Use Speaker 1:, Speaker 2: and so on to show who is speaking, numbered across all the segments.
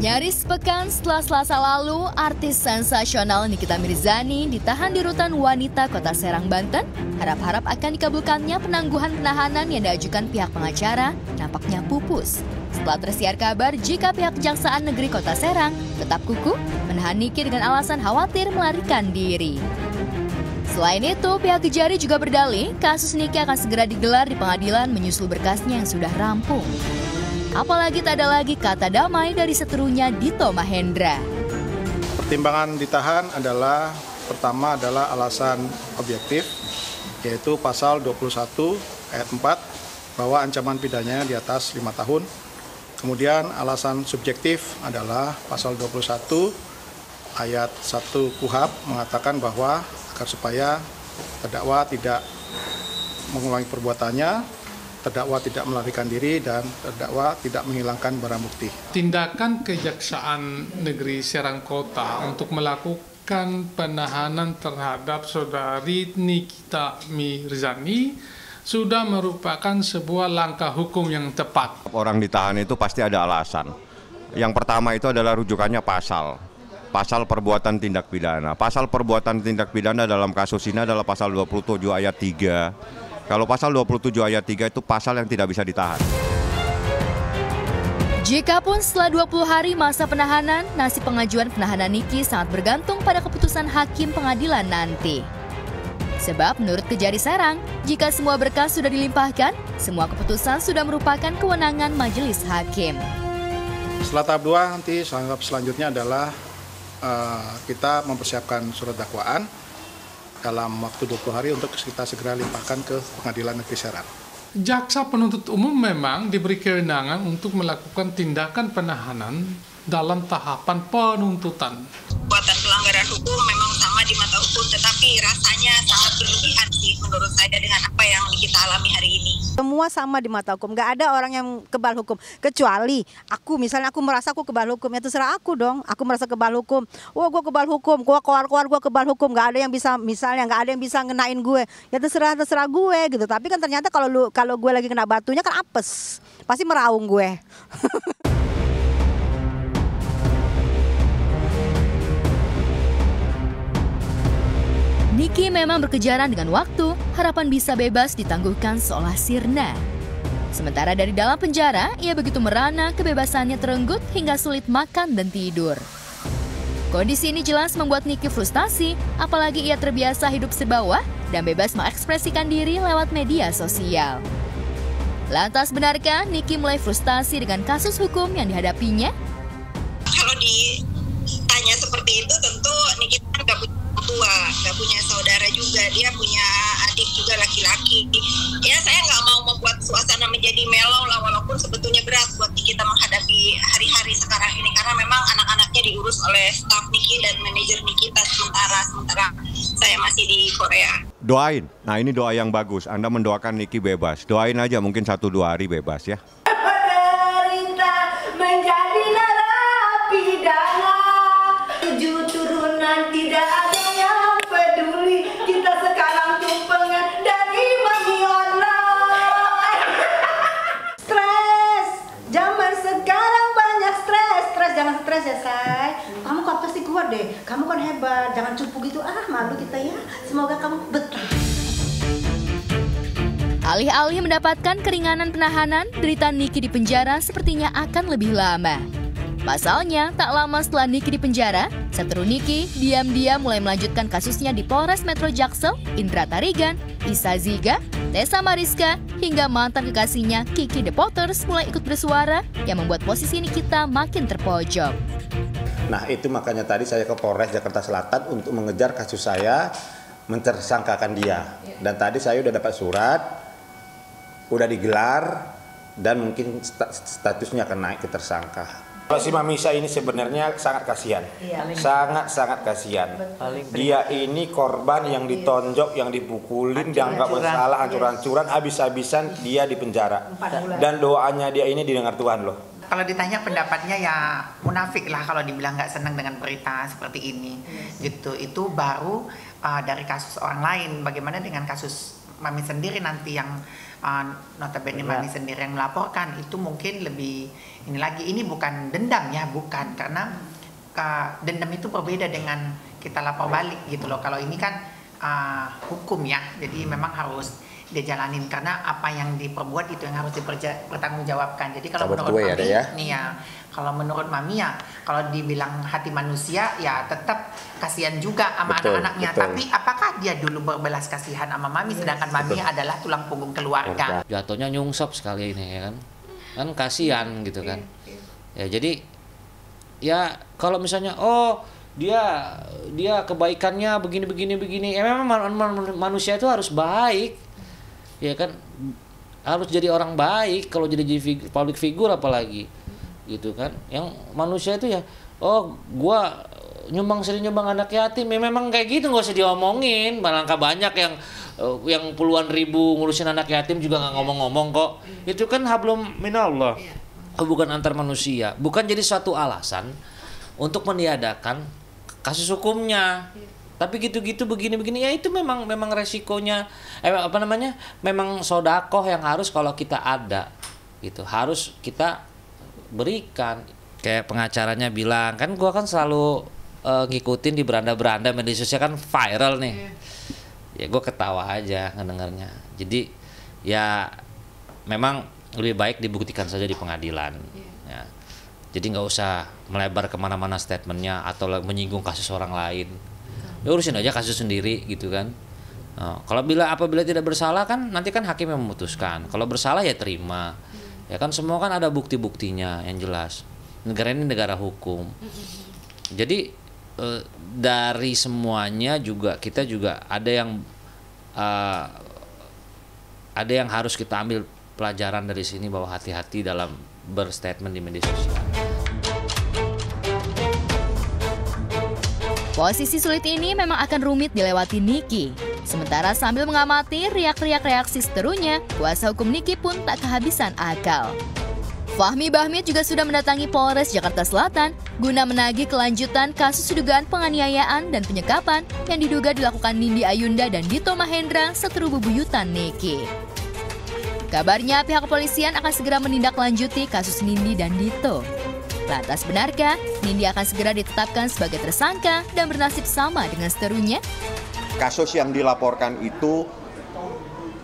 Speaker 1: Nyaris sepekan setelah Selasa lalu, artis sensasional Nikita Mirzani ditahan di rutan wanita Kota Serang, Banten. Harap-harap akan dikabulkannya penangguhan penahanan yang diajukan pihak pengacara nampaknya pupus. Setelah tersiar kabar jika pihak Kejaksaan Negeri Kota Serang tetap kukuh menahan Niki dengan alasan khawatir melarikan diri. Selain itu, pihak Kejari juga berdalih kasus Niki akan segera digelar di pengadilan menyusul berkasnya yang sudah rampung. Apalagi tak ada lagi kata damai dari seterunya Dito Mahendra.
Speaker 2: Pertimbangan ditahan adalah pertama adalah alasan objektif, yaitu pasal 21 ayat 4 bahwa ancaman pidananya di atas 5 tahun. Kemudian alasan subjektif adalah pasal 21 ayat 1 KUHP mengatakan bahwa agar supaya terdakwa tidak mengulangi perbuatannya, terdakwa tidak melarikan diri, dan terdakwa tidak menghilangkan barang bukti.
Speaker 3: Tindakan Kejaksaan Negeri Serang Kota untuk melakukan penahanan terhadap saudari Nikita Mirzani sudah merupakan sebuah langkah hukum yang tepat.
Speaker 4: Orang ditahan itu pasti ada alasan. Yang pertama itu adalah rujukannya pasal perbuatan tindak pidana. Pasal perbuatan tindak pidana dalam kasus ini adalah pasal 27 ayat 3. Kalau pasal 27 ayat 3 itu pasal yang tidak bisa ditahan.
Speaker 1: Jikapun setelah 20 hari masa penahanan, nasib pengajuan penahanan Niki sangat bergantung pada keputusan hakim pengadilan nanti. Sebab menurut Kejari Serang, jika semua berkas sudah dilimpahkan, semua keputusan sudah merupakan kewenangan majelis hakim.
Speaker 2: Setelah tahap 2 nanti selanjutnya adalah kita mempersiapkan surat dakwaan dalam waktu 20 hari untuk kita segera limpahkan ke Pengadilan Negeri Serang.
Speaker 3: Jaksa penuntut umum memang diberi kewenangan untuk melakukan tindakan penahanan dalam tahapan penuntutan.
Speaker 5: Perbuatan pelanggaran hukum memang sama di mata hukum, tetapi rasanya sangat berlebihan sih menurut saya dengan apa yang kita alami hari ini.
Speaker 6: Semua sama di mata hukum, nggak ada orang yang kebal hukum. Kecuali aku, misalnya aku merasa aku kebal hukum, ya terserah aku dong. Aku merasa kebal hukum, wah gue kebal hukum, gue keluar gue kebal hukum. Nggak ada yang bisa, misalnya nggak ada yang bisa ngenain gue. Ya terserah gue gitu. Tapi kan ternyata kalau gue lagi kena batunya kan apes, pasti meraung gue.
Speaker 1: Niki memang berkejaran dengan waktu, harapan bisa bebas ditangguhkan seolah sirna. Sementara dari dalam penjara, ia begitu merana, kebebasannya terenggut hingga sulit makan dan tidur. Kondisi ini jelas membuat Niki frustasi, apalagi ia terbiasa hidup sebawah dan bebas mengekspresikan diri lewat media sosial. Lantas benarkah Niki mulai frustasi dengan kasus hukum yang dihadapinya?
Speaker 5: Kalau ditanya seperti itu, tentu Niki nggak punya tua, nggak punya saudara juga, dia punya adik juga laki-laki. Ya saya nggak mau membuat suasana menjadi mellow lah, walaupun sebetulnya berat buat kita menghadapi hari-hari sekarang ini, karena memang anak-anaknya diurus oleh staf Niki dan manajer Nikita sementara saya masih di Korea.
Speaker 4: Doain, nah ini doa yang bagus, Anda mendoakan Niki bebas. Doain aja mungkin 1-2 hari bebas ya.
Speaker 6: Menjadi narapidana, 7 turunan tidak ada yang peduli. Kita sekarang tumpengan dari mami online. Stres, zaman sekarang banyak stres. Jangan stres ya say. Kamu kan pasti kuat deh. Kamu kan hebat. Jangan cupu gitu. Malu kita ya. Semoga kamu betah.
Speaker 1: Alih-alih mendapatkan keringanan penahanan, derita Niki di penjara sepertinya akan lebih lama. Pasalnya, tak lama setelah Niki di penjara, seteru Niki diam-diam mulai melanjutkan kasusnya di Polres Metro Jaksel, Indra Tarigan, Isa Ziga, Tessa Mariska, hingga mantan kekasihnya Kiki The Potters mulai ikut bersuara yang membuat posisi Nikita makin terpojok.
Speaker 7: Nah itu makanya tadi saya ke Polres Jakarta Selatan untuk mengejar kasus saya, mentersangkakan dia. Dan tadi saya udah dapat surat, udah digelar, dan mungkin statusnya akan naik ke tersangka. Kalau si Mamisa ini sebenarnya sangat kasihan, sangat kasihan. Dia ini korban yang ditonjok, yang dipukulin, dianggap bersalah, hancur-hancuran, habis-habisan dia di penjara. Dan doanya dia ini didengar Tuhan loh.
Speaker 8: Kalau ditanya pendapatnya ya munafik lah kalau dibilang nggak senang dengan berita seperti ini, gitu. Itu baru dari kasus orang lain. Bagaimana dengan kasus Mami sendiri nanti yang notabene Mami sendiri yang melaporkan, itu mungkin lebih ini lagi. Ini bukan dendam ya, bukan, karena dendam itu berbeda dengan kita lapor balik gitu loh. Kalau ini kan hukum ya, jadi memang harus dia jalanin, karena apa yang diperbuat itu yang harus dipertanggungjawabkan. Jadi kalau menurut Mami nih ya, kalau menurut Mami ya, kalau dibilang hati manusia ya tetap kasihan juga sama anak-anaknya. Tapi apakah dia dulu berbelas kasihan sama Mami, sedangkan Mami adalah tulang punggung keluarga?
Speaker 9: Jatuhnya nyungsep sekali ini ya kan kasihan gitu kan. Ya jadi ya kalau misalnya dia kebaikannya begini ya memang manusia itu harus baik. Ya kan harus jadi orang baik kalau jadi public figure apalagi gitu kan. Yang manusia itu ya gua sering nyumbang anak yatim ya memang kayak gitu, nggak usah diomongin. Malangkah banyak yang puluhan ribu ngurusin anak yatim juga nggak ngomong-ngomong kok. Itu kan hablum minallah, bukan antar manusia, bukan jadi suatu alasan untuk meniadakan kasus hukumnya. Tapi gitu-gitu begini-begini ya itu memang resikonya memang sodakoh yang harus kalau kita ada gitu harus kita berikan. Kayak pengacaranya bilang kan gua kan selalu ngikutin di beranda-beranda media sosial kan viral nih. Ya gua ketawa aja ngedengarnya. Jadi ya memang lebih baik dibuktikan saja di pengadilan ya. Jadi nggak usah melebar kemana-mana statementnya atau menyinggung kasus orang lain. Ya urusin aja kasus sendiri gitu kan. Apabila tidak bersalah kan nanti kan hakim yang memutuskan. Kalau bersalah ya terima. Ya kan semua kan ada bukti-buktinya yang jelas. Negara ini negara hukum. Jadi dari semuanya juga kita juga ada yang harus kita ambil pelajaran dari sini, bahwa hati-hati dalam berstatement di media sosial.
Speaker 1: Posisi sulit ini memang akan rumit dilewati Niki. Sementara sambil mengamati riak-riak reaksi seterunya, kuasa hukum Niki pun tak kehabisan akal. Fahmi Bahmid juga sudah mendatangi Polres Jakarta Selatan guna menagih kelanjutan kasus dugaan penganiayaan dan penyekapan yang diduga dilakukan Nindi Ayunda dan Dito Mahendra seteru bebuyutan Niki. Kabarnya pihak kepolisian akan segera menindaklanjuti kasus Nindi dan Dito. Lantas benarkah Nindi akan segera ditetapkan sebagai tersangka dan bernasib sama dengan seterunya?
Speaker 4: Kasus yang dilaporkan itu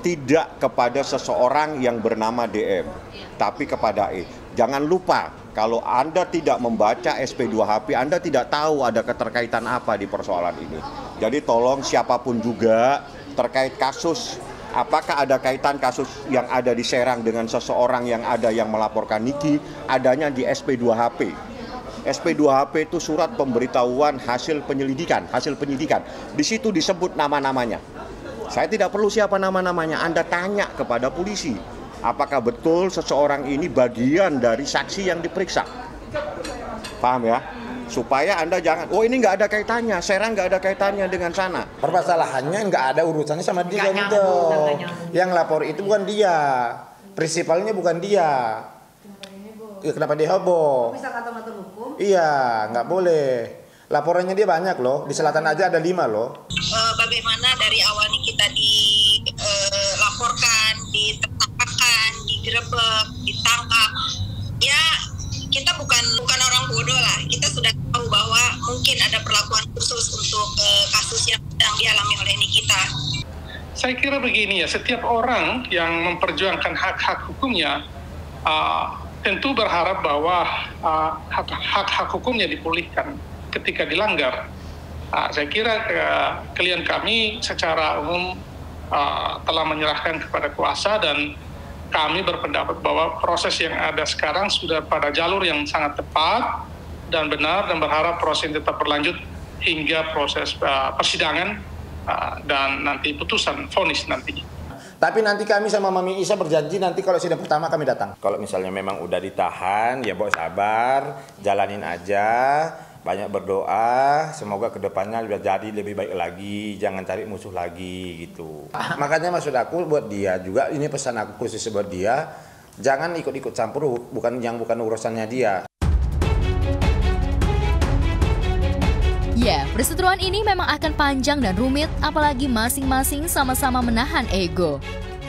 Speaker 4: tidak kepada seseorang yang bernama DM, tapi kepada E. Jangan lupa, kalau Anda tidak membaca SP2HP, Anda tidak tahu ada keterkaitan apa di persoalan ini. Jadi tolong siapapun juga terkait kasus, apakah ada kaitan kasus yang ada di Serang dengan seseorang yang melaporkan Niki, adanya di SP2HP. SP2HP itu surat pemberitahuan hasil penyidikan. Di situ disebut nama-namanya. Saya tidak perlu siapa nama-namanya, Anda tanya kepada polisi. Apakah betul seseorang ini bagian dari saksi yang diperiksa? Paham ya? Supaya Anda jangan, ini nggak ada kaitannya, Serang nggak ada kaitannya dengan sana.
Speaker 7: Permasalahannya nggak ada urusannya sama dia gitu. Yang lapor itu bukan dia, prinsipalnya bukan dia. Ya, kenapa dia heboh?
Speaker 6: Bisa kata-kata hukum?
Speaker 7: Iya, nggak boleh. Laporannya dia banyak loh, di selatan aja ada 5 loh.
Speaker 5: Bagaimana dari awalnya kita dilaporkan, ditertapakan, digerebek, ditangkap, ya kita bukan orang bodoh lah. Kita sudah tahu bahwa mungkin ada perlakuan khusus untuk kasus yang sedang dialami oleh Nikita.
Speaker 3: Saya kira begini ya, setiap orang yang memperjuangkan hak-hak hukumnya tentu berharap bahwa hak-hak hukumnya dipulihkan ketika dilanggar. Saya kira klien kami secara umum telah menyerahkan kepada kuasa, dan kami berpendapat bahwa proses yang ada sekarang sudah pada jalur yang sangat tepat dan benar, dan berharap proses tetap berlanjut hingga proses persidangan dan nanti putusan vonis nanti.
Speaker 7: Tapi nanti kami sama Mami Isa berjanji nanti kalau sidang pertama kami datang. Kalau misalnya memang udah ditahan, ya bawa sabar, jalanin aja. Banyak berdoa, semoga kedepannya jadi lebih baik lagi, jangan cari musuh lagi gitu. Makanya maksud aku buat dia juga, ini pesan aku khusus buat dia, jangan ikut-ikut campur bukan urusannya dia.
Speaker 1: Ya, perseteruan ini memang akan panjang dan rumit, apalagi masing-masing sama-sama menahan ego.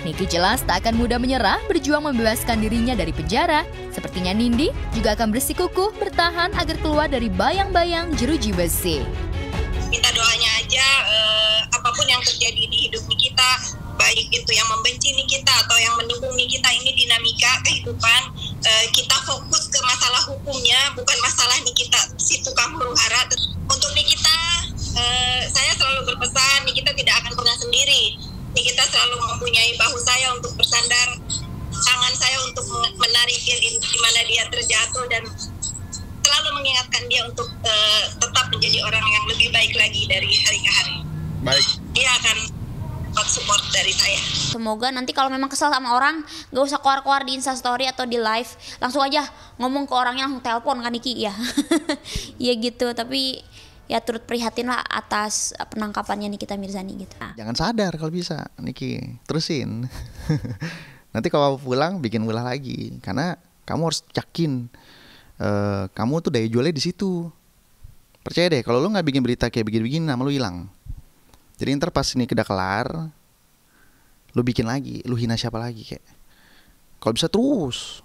Speaker 1: Niki jelas tak akan mudah menyerah berjuang membebaskan dirinya dari penjara. Sepertinya Nindi juga akan bersikukuh bertahan agar keluar dari bayang-bayang jeruji besi.
Speaker 5: Minta doanya aja, apapun yang terjadi di hidup Nikita, baik itu yang membenci Nikita atau yang mendukung Nikita, ini dinamika kehidupan. Kita fokus ke masalah hukumnya, bukan masalah Nikita si tukang huru-hara. Untuk Nikita, saya selalu berpesan, Nikita tidak akan pernah sendiri. Nikita selalu mempunyai bahu saya untuk bersandar, tangan saya untuk menarik dia di mana dia terjatuh, dan selalu mengingatkan dia untuk tetap menjadi orang yang lebih baik lagi dari hari ke hari.
Speaker 2: Baik.
Speaker 5: Dia akan dapat support dari saya.
Speaker 10: Semoga nanti kalau memang kesel sama orang, gak usah keluar-keluar di Instastory atau di live, langsung aja ngomong ke orangnya, langsung telepon kan Niki ya. Ya gitu, tapi ya turut prihatin lah atas penangkapannya Nikita Mirzani gitu.
Speaker 11: Jangan sadar kalau bisa, Niki, terusin. Nanti kalau pulang bikin ulah lagi, karena kamu harus yakin kamu tuh daya jualnya di situ. Percaya deh, kalau lu nggak bikin berita kayak begini-begini, nama lu hilang. Jadi ntar pas ini udah kelar, lu bikin lagi, lu hina siapa lagi kayak. Kalau bisa terus,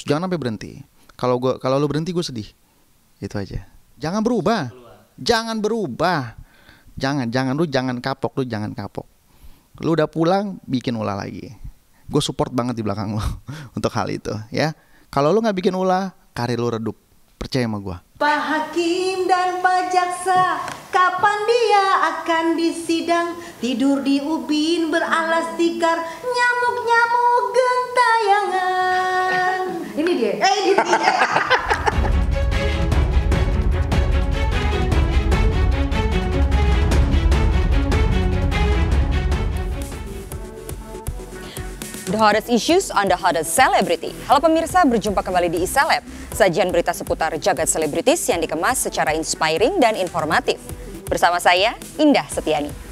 Speaker 11: jangan sampai berhenti. Kalau lu berhenti gue sedih. Itu aja. Jangan berubah. Jangan kapok. Lu udah pulang, bikin ulah lagi. Gue support banget di belakang lu untuk hal itu, ya. Kalau lu nggak bikin ulah, karir lu redup. Percaya sama gue.
Speaker 6: Pak Hakim dan Pak Jaksa, kapan dia akan disidang? Tidur di ubin beralas tikar, nyamuk-nyamuk gentayangan. Ini dia. Ini dia.
Speaker 12: The hottest issues on the hottest celebrity. Halo pemirsa, berjumpa kembali di iSeleb. Sajian berita seputar jagat selebritis yang dikemas secara inspiring dan informatif. Bersama saya, Indah Setiani.